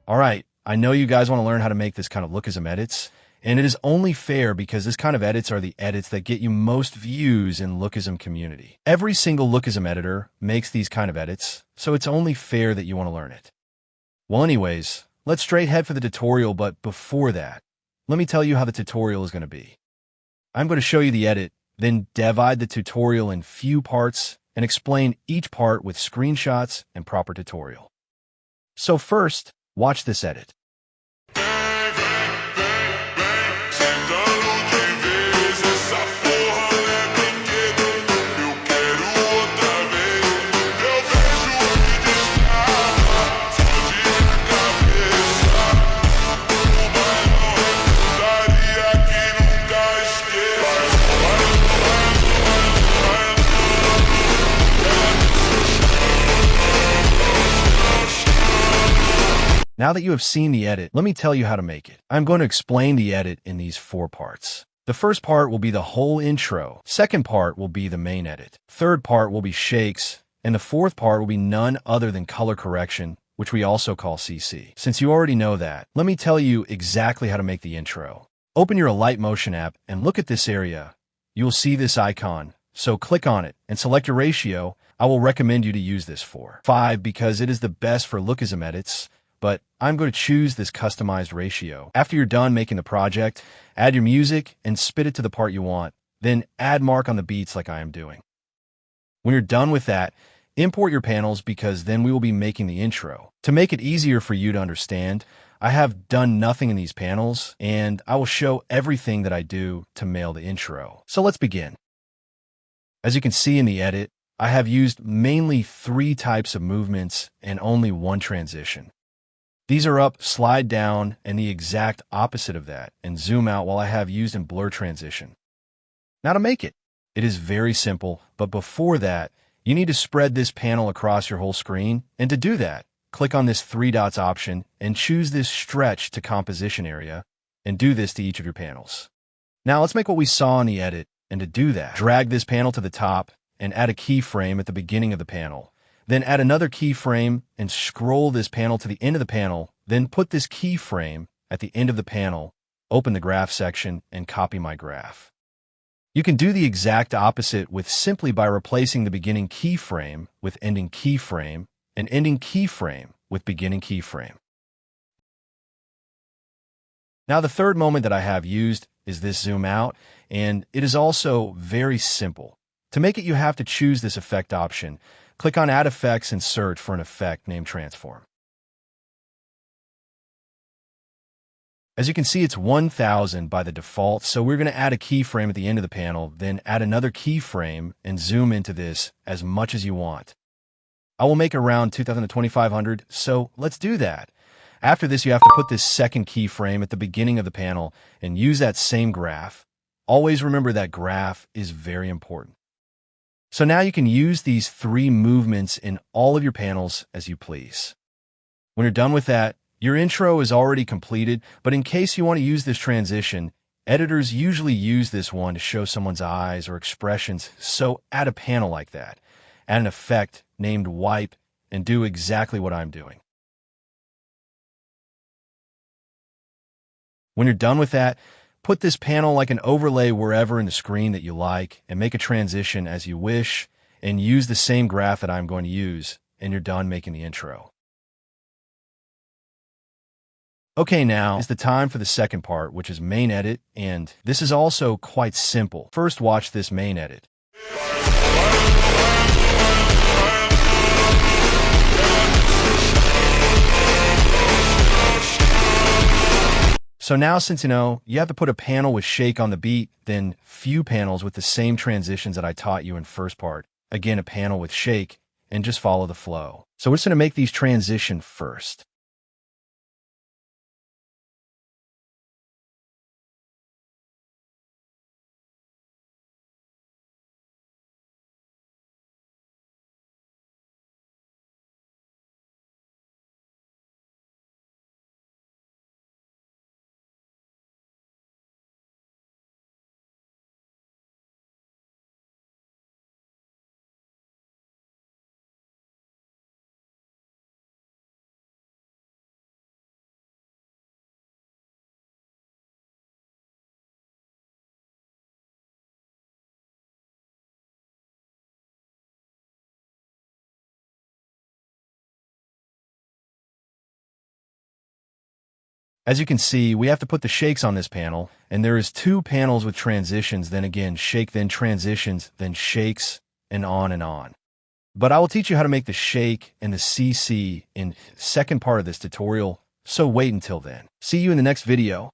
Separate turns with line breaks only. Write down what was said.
Alright, I know you guys want to learn how to make this kind of lookism edits, and it is only fair because this kind of edits are the edits that get you most views in lookism community. Every single lookism editor makes these kind of edits, so it's only fair that you want to learn it. Well anyways, let's straight head for the tutorial, but before that, let me tell you how the tutorial is going to be. I'm going to show you the edit, then divide the tutorial in few parts and explain each part with screenshots and proper tutorial. So first, watch this edit. Now that you have seen the edit, let me tell you how to make it. I'm going to explain the edit in these 4 parts. The first part will be the whole intro. Second part will be the main edit. Third part will be shakes. And the fourth part will be none other than color correction, which we also call CC. Since you already know that, let me tell you exactly how to make the intro. Open your Alight Motion app and look at this area. You will see this icon. So click on it and select your ratio. I will recommend you to use this for 5 because it is the best for lookism edits. But I'm going to choose this customized ratio. After you're done making the project, add your music and spit it to the part you want. Then add mark on the beats like I am doing. When you're done with that, import your panels because then we will be making the intro. To make it easier for you to understand, I have done nothing in these panels and I will show everything that I do to mail the intro. So let's begin. As you can see in the edit, I have used mainly 3 types of movements and only 1 transition. These are up, slide down, and the exact opposite of that, and zoom out while I have used in blur transition. Now to make it, it is very simple, but before that, you need to spread this panel across your whole screen, and to do that, click on this 3 dots option and choose this stretch to composition area, and do this to each of your panels. Now let's make what we saw in the edit, and to do that, drag this panel to the top and add a keyframe at the beginning of the panel. Then add another keyframe and scroll this panel to the end of the panel. Then put this keyframe at the end of the panel, open the graph section, and copy my graph. You can do the exact opposite with simply by replacing the beginning keyframe with ending keyframe and ending keyframe with beginning keyframe. Now the third moment that I have used is this zoom out, and it is also very simple. To make it, you have to choose this effect option. Click on Add Effects and search for an effect named Transform. As you can see, it's 1000 by the default, so we're going to add a keyframe at the end of the panel, then add another keyframe and zoom into this as much as you want. I will make around 2000 to 2500, so let's do that. After this, you have to put this second keyframe at the beginning of the panel and use that same graph. Always remember that graph is very important. So now you can use these 3 movements in all of your panels as you please. When you're done with that, your intro is already completed, but in case you want to use this transition, editors usually use this one to show someone's eyes or expressions, so add a panel like that. Add an effect named Wipe and do exactly what I'm doing. When you're done with that, put this panel like an overlay wherever in the screen that you like and make a transition as you wish and use the same graph that I'm going to use, and you're done making the intro. Okay, now is the time for the second part, which is main edit, and this is also quite simple. First, watch this main edit. So now, since you know, you have to put a panel with shake on the beat, then few panels with the same transitions that I taught you in first part. Again, a panel with shake, and just follow the flow. So we're just going to make these transition first. As you can see, we have to put the shakes on this panel, and there is 2 panels with transitions, then again shake, then transitions, then shakes, and on and on. But I will teach you how to make the shake and the CC in the second part of this tutorial, so wait until then. See you in the next video.